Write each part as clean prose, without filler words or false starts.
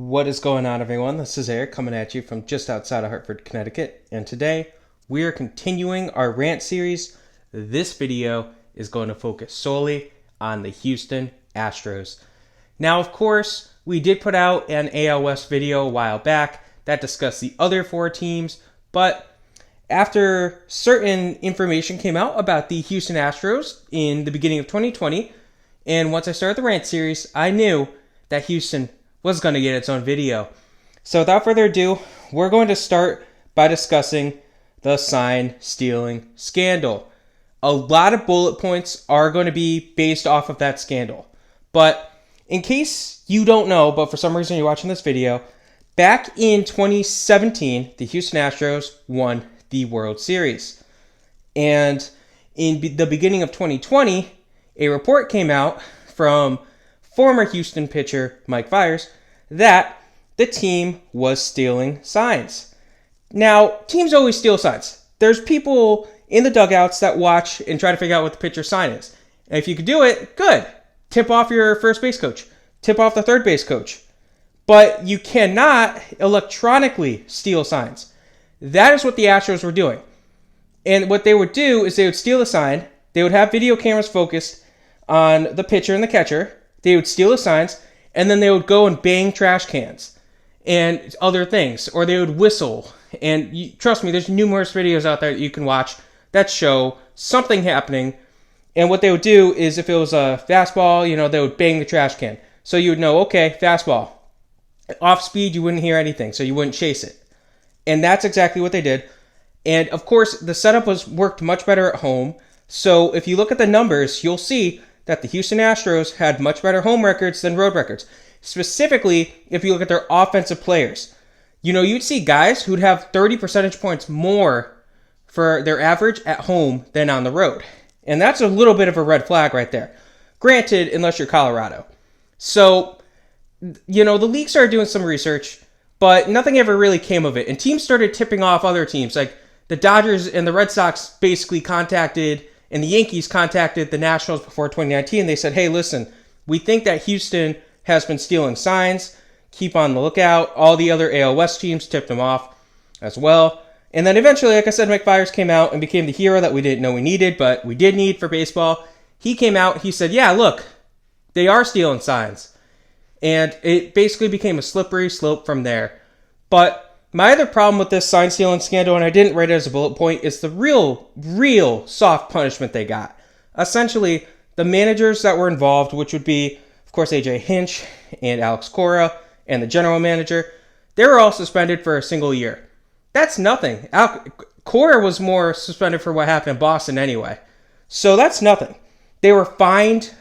What is going on, everyone? This is Eric coming at you from just outside of Hartford, Connecticut. And today we are continuing our rant series. This video is going to focus solely on the Houston Astros. Now, of course, we did put out an AL West video a while back that discussed the other four teams, but after certain information came out about the Houston Astros in the beginning of 2020, and once I started the rant series, I knew that Houston was going to get its own video. So without further ado, we're going to start by discussing the sign stealing scandal. A lot of bullet points are going to be based off of that scandal. But in case you don't know, but for some reason you're watching this video, back in 2017, the Houston Astros won the World Series. And in the beginning of 2020, a report came out from former Houston pitcher Mike Fiers that the team was stealing signs. Now, teams always steal signs. There's people in the dugouts that watch and try to figure out what the pitcher's sign is. And if you could do it, good. Tip off your first base coach. Tip off the third base coach. But you cannot electronically steal signs. That is what the Astros were doing. And what they would do is they would steal the sign. They would have video cameras focused on the pitcher and the catcher. They would steal the signs, and then they would go and bang trash cans and other things, or they would whistle. And trust me, there's numerous videos out there that you can watch that show something happening. And what they would do is if it was a fastball, they would bang the trash can. So you would know, okay, fastball. Off speed, you wouldn't hear anything, so you wouldn't chase it. And that's exactly what they did. And of course, the setup worked much better at home. So if you look at the numbers, you'll see that the Houston Astros had much better home records than road records. Specifically, if you look at their offensive players. You'd see guys who'd have 30 percentage points more for their average at home than on the road. And that's a little bit of a red flag right there. Granted, unless you're Colorado. So, the league started doing some research, but nothing ever really came of it. And teams started tipping off other teams. Like the Dodgers and the Red Sox basically contacted, and the Yankees contacted the Nationals before 2019. They said, hey, listen, we think that Houston has been stealing signs. Keep on the lookout. All the other AL West teams tipped them off as well. And then eventually, like I said, Mike Fiers came out and became the hero that we didn't know we needed, but we did need for baseball. He came out, he said, yeah, look, they are stealing signs. And it basically became a slippery slope from there. But my other problem with this sign stealing scandal, and I didn't write it as a bullet point, is the real soft punishment they got. Essentially, the managers that were involved, which would be, of course, AJ Hinch and Alex Cora, and the general manager, they were all suspended for a single year. That's nothing. Cora was more suspended for what happened in Boston anyway. So that's nothing. They were fined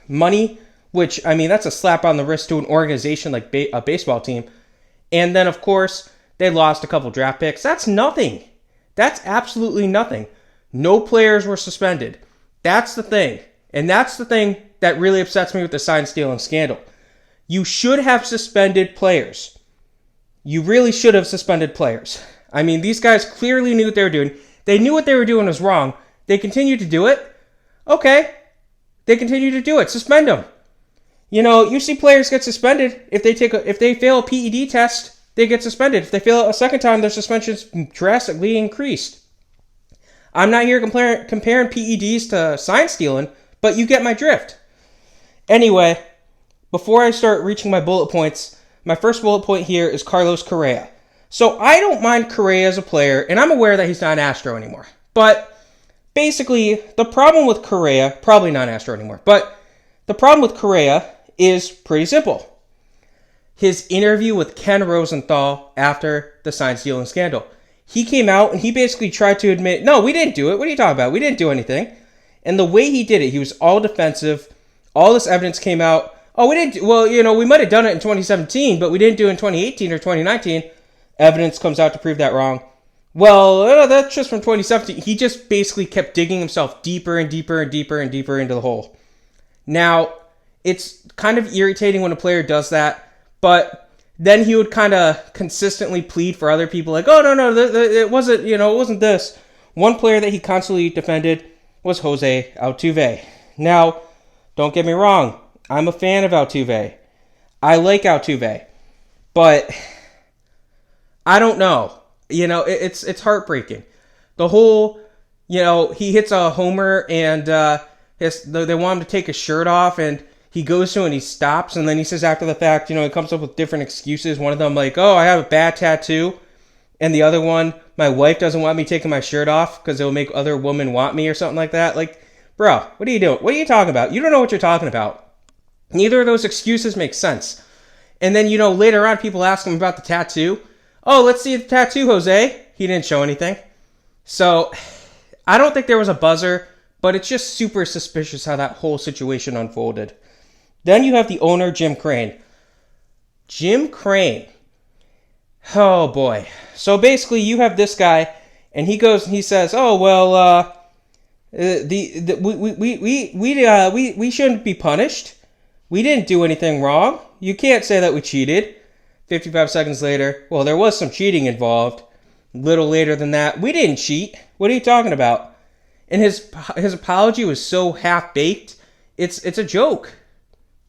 money, which, that's a slap on the wrist to an organization like a baseball team. And then, of course, they lost a couple draft picks. That's nothing. That's absolutely nothing. No players were suspended. That's the thing. And that's the thing that really upsets me with the sign stealing scandal. You should have suspended players. You really should have suspended players. These guys clearly knew what they were doing. They knew what they were doing was wrong. They continued to do it. Okay. They continue to do it. Suspend them. You see players get suspended if they fail a PED test. They get suspended. If they fail a second time, their suspension's drastically increased. I'm not here comparing PEDs to sign stealing, but you get my drift. Anyway, before I start reaching my bullet points, my first bullet point here is Carlos Correa. So I don't mind Correa as a player, and I'm aware that he's not an Astro anymore. But basically, the problem with Correa, probably not an Astro anymore, but the problem with Correa is pretty simple. His interview with Ken Rosenthal after the sign stealing scandal. He came out and he basically tried to admit, no, we didn't do it. What are you talking about? We didn't do anything. And the way he did it, he was all defensive. All this evidence came out. Oh, we didn't. Well, we might have done it in 2017, but we didn't do it in 2018 or 2019. Evidence comes out to prove that wrong. Well, that's just from 2017. He just basically kept digging himself deeper and deeper and deeper and deeper into the hole. Now, it's kind of irritating when a player does that. But then he would kind of consistently plead for other people like, oh, no, it wasn't, it wasn't this. One player that he constantly defended was Jose Altuve. Now, don't get me wrong. I'm a fan of Altuve. I like Altuve. But I don't know. It's heartbreaking. The whole, he hits a homer and they want him to take his shirt off, and he goes to and he stops, and then he says after the fact, he comes up with different excuses. One of them like, oh, I have a bad tattoo. And the other one, my wife doesn't want me taking my shirt off because it will make other women want me or something like that. Like, bro, what are you doing? What are you talking about? You don't know what you're talking about. Neither of those excuses make sense. And then, later on, people ask him about the tattoo. Oh, let's see the tattoo, Jose. He didn't show anything. So, I don't think there was a buzzer, but it's just super suspicious how that whole situation unfolded. Then you have the owner, Jim Crane. Jim Crane. Oh, boy. So, basically, you have this guy, and he goes and he says, oh, well, we shouldn't be punished. We didn't do anything wrong. You can't say that we cheated. 55 seconds later, well, there was some cheating involved. A little later than that, we didn't cheat. What are you talking about? And his apology was so half-baked, it's a joke.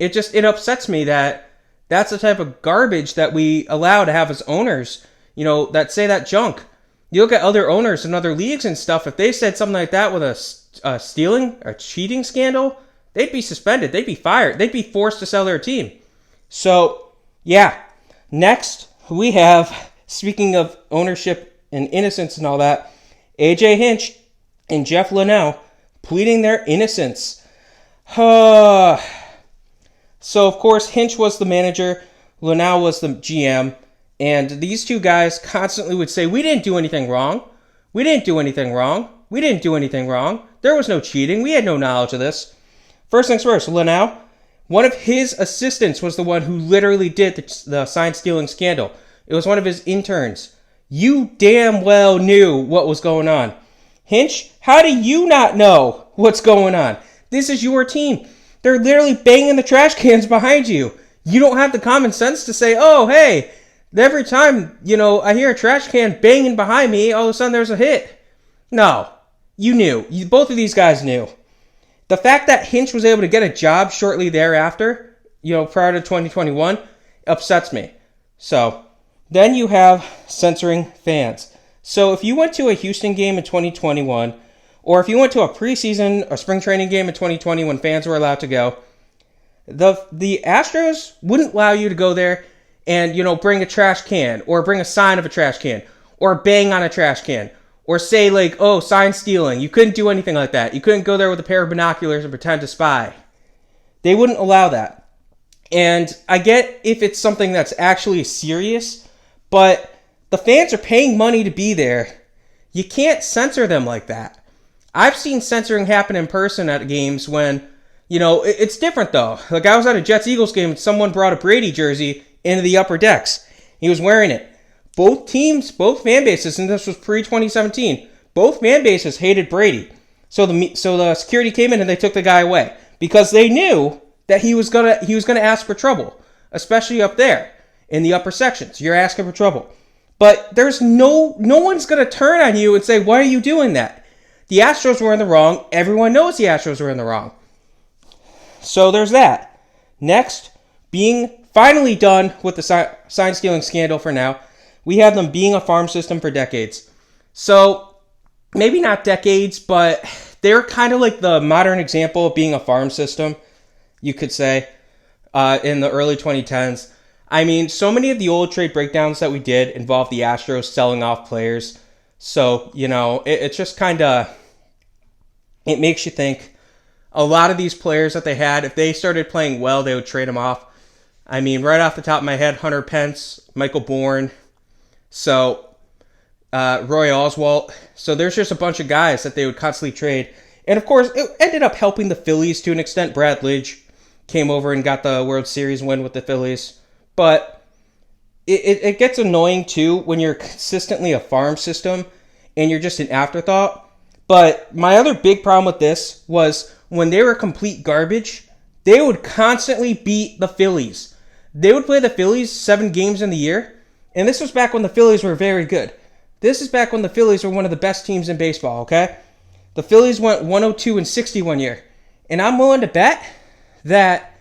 It upsets me that that's the type of garbage that we allow to have as owners, that say that junk. You look at other owners in other leagues and stuff, if they said something like that with a stealing or cheating scandal, they'd be suspended. They'd be fired. They'd be forced to sell their team. So, yeah. Next, we have, speaking of ownership and innocence and all that, AJ Hinch and Jeff Luhnow pleading their innocence. So, of course, Hinch was the manager. Luhnow was the GM. And these two guys constantly would say, we didn't do anything wrong. We didn't do anything wrong. We didn't do anything wrong. There was no cheating. We had no knowledge of this. First things first, Luhnow, one of his assistants was the one who literally did the sign stealing scandal. It was one of his interns. You damn well knew what was going on. Hinch, how do you not know what's going on? This is your team. They're literally banging the trash cans behind you. You don't have the common sense to say, oh, hey, every time, I hear a trash can banging behind me, all of a sudden there's a hit. No, you knew. Both of these guys knew. The fact that Hinch was able to get a job shortly thereafter, prior to 2021, upsets me. So, then you have censoring fans. So, if you went to a Houston game in 2021, or if you went to a preseason or spring training game in 2020 when fans were allowed to go, the Astros wouldn't allow you to go there and, bring a trash can, or bring a sign of a trash can, or bang on a trash can, or say, like, oh, sign stealing. You couldn't do anything like that. You couldn't go there with a pair of binoculars and pretend to spy. They wouldn't allow that. And I get if it's something that's actually serious, but the fans are paying money to be there. You can't censor them like that. I've seen censoring happen in person at games when, it's different though. Like I was at a Jets-Eagles game and someone brought a Brady jersey into the upper decks. He was wearing it. Both teams, both fan bases, and this was pre-2017, both fan bases hated Brady. So the security came in and they took the guy away because they knew that he was gonna ask for trouble, especially up there in the upper sections. You're asking for trouble. But there's no one's gonna turn on you and say, why are you doing that? The Astros were in the wrong. Everyone knows the Astros were in the wrong. So there's that. Next, being finally done with the sign stealing scandal for now, we have them being a farm system for decades. So, maybe not decades, but they're kind of like the modern example of being a farm system, you could say, in the early 2010s. I mean, so many of the old trade breakdowns that we did involve the Astros selling off players. So, it's just kind of, it makes you think. A lot of these players that they had, if they started playing well, they would trade them off. I mean, right off the top of my head, Hunter Pence, Michael Bourne, so Roy Oswalt. So there's just a bunch of guys that they would constantly trade. And of course, it ended up helping the Phillies to an extent. Brad Lidge came over and got the World Series win with the Phillies. But it gets annoying too when you're consistently a farm system and you're just an afterthought. But my other big problem with this was when they were complete garbage, they would constantly beat the Phillies. They would play the Phillies 7 games in the year. And this was back when the Phillies were very good. This is back when the Phillies were one of the best teams in baseball, okay? The Phillies went 102-60 one year. And I'm willing to bet that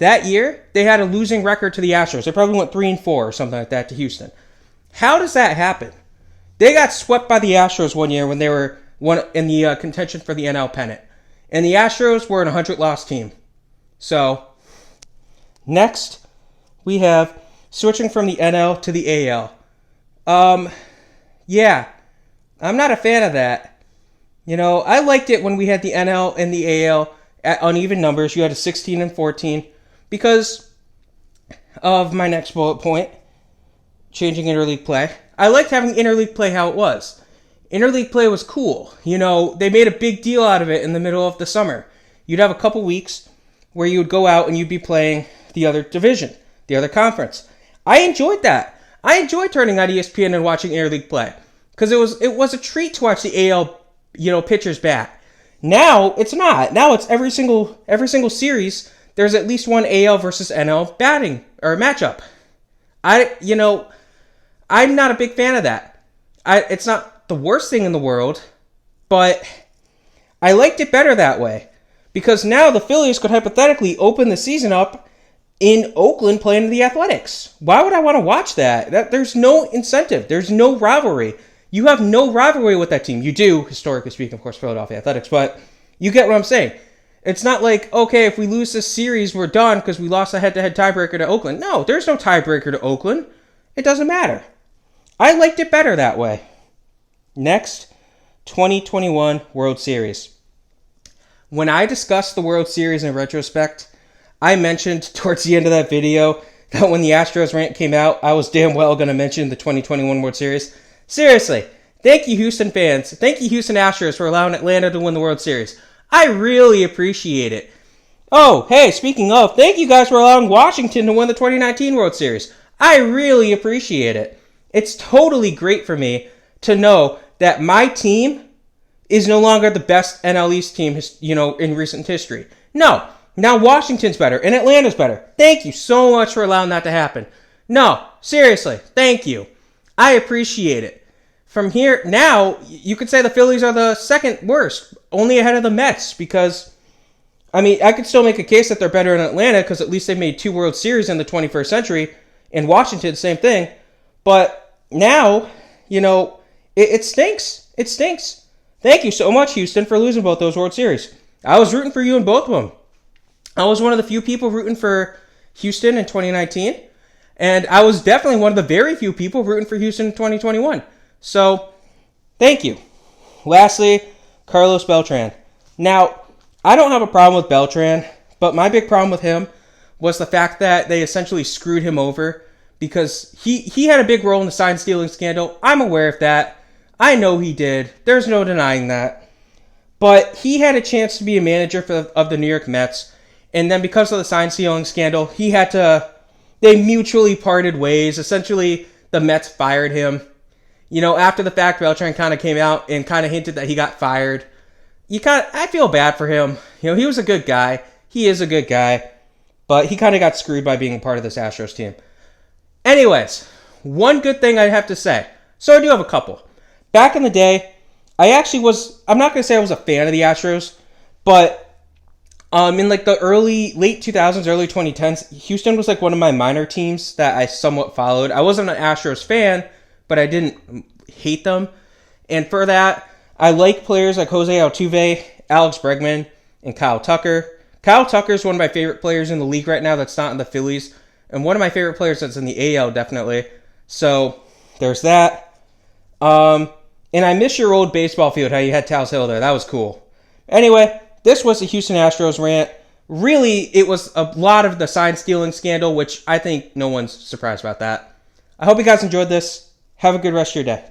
That year, they had a losing record to the Astros. They probably went 3-4 or something like that to Houston. How does that happen? They got swept by the Astros one year when they were in the contention for the NL pennant. And the Astros were an 100-loss team. So, next, we have switching from the NL to the AL. Yeah, I'm not a fan of that. You know, I liked it when we had the NL and the AL at uneven numbers. You had a 16 and 14 because of my next bullet point, changing interleague play. I liked having interleague play how it was. Interleague play was cool. You know, they made a big deal out of it in the middle of the summer. You'd have a couple weeks where you would go out and you'd be playing the other division, the other conference. I enjoyed that. I enjoyed turning on ESPN and watching interleague play because it was a treat to watch the AL, pitchers bat. Now it's not. Now it's every single series. There's at least one AL versus NL batting or matchup. I'm not a big fan of that. It's not the worst thing in the world, but I liked it better that way because now the Phillies could hypothetically open the season up in Oakland playing the Athletics. Why would I want to watch that? There's no incentive. There's no rivalry. You have no rivalry with that team. You do, historically speaking, of course, Philadelphia Athletics, but you get what I'm saying. It's not like, okay, if we lose this series, we're done because we lost a head-to-head tiebreaker to Oakland. No, there's no tiebreaker to Oakland. It doesn't matter. I liked it better that way. Next, 2021 World Series. When I discussed the World Series in retrospect, I mentioned towards the end of that video that when the Astros rant came out, I was damn well going to mention the 2021 World Series. Seriously, thank you, Houston fans. Thank you, Houston Astros, for allowing Atlanta to win the World Series. I really appreciate it. Oh, hey, speaking of, thank you guys for allowing Washington to win the 2019 World Series. I really appreciate it. It's totally great for me to know that my team is no longer the best NL East team, in recent history. No, now Washington's better and Atlanta's better. Thank you so much for allowing that to happen. No, seriously, thank you. I appreciate it. From here, now, you could say the Phillies are the second worst, only ahead of the Mets, because, I could still make a case that they're better in Atlanta, because at least they made 2 World Series in the 21st century. In Washington, same thing. But now, it stinks. It stinks. Thank you so much, Houston, for losing both those World Series. I was rooting for you in both of them. I was one of the few people rooting for Houston in 2019, and I was definitely one of the very few people rooting for Houston in 2021. So, thank you. Lastly, Carlos Beltran. Now, I don't have a problem with Beltran, but my big problem with him was the fact that they essentially screwed him over because he had a big role in the sign stealing scandal. I'm aware of that. I know he did. There's no denying that. But he had a chance to be a manager of the New York Mets, and then because of the sign stealing scandal, they mutually parted ways. Essentially, the Mets fired him. After the fact, Beltran kind of came out and kind of hinted that he got fired. I feel bad for him. He was a good guy. He is a good guy. But he kind of got screwed by being a part of this Astros team. Anyways, one good thing I have to say. So I do have a couple. Back in the day, I'm not going to say I was a fan of the Astros, but in like the late 2000s, early 2010s, Houston was like one of my minor teams that I somewhat followed. I wasn't an Astros fan, but I didn't hate them. And for that, I like players like Jose Altuve, Alex Bregman, and Kyle Tucker. Kyle Tucker is one of my favorite players in the league right now that's not in the Phillies. And one of my favorite players that's in the AL, definitely. So, there's that. And I miss your old baseball field, how you had Tal's Hill there. That was cool. Anyway, this was the Houston Astros rant. Really, it was a lot of the sign stealing scandal, which I think no one's surprised about that. I hope you guys enjoyed this. Have a good rest of your day.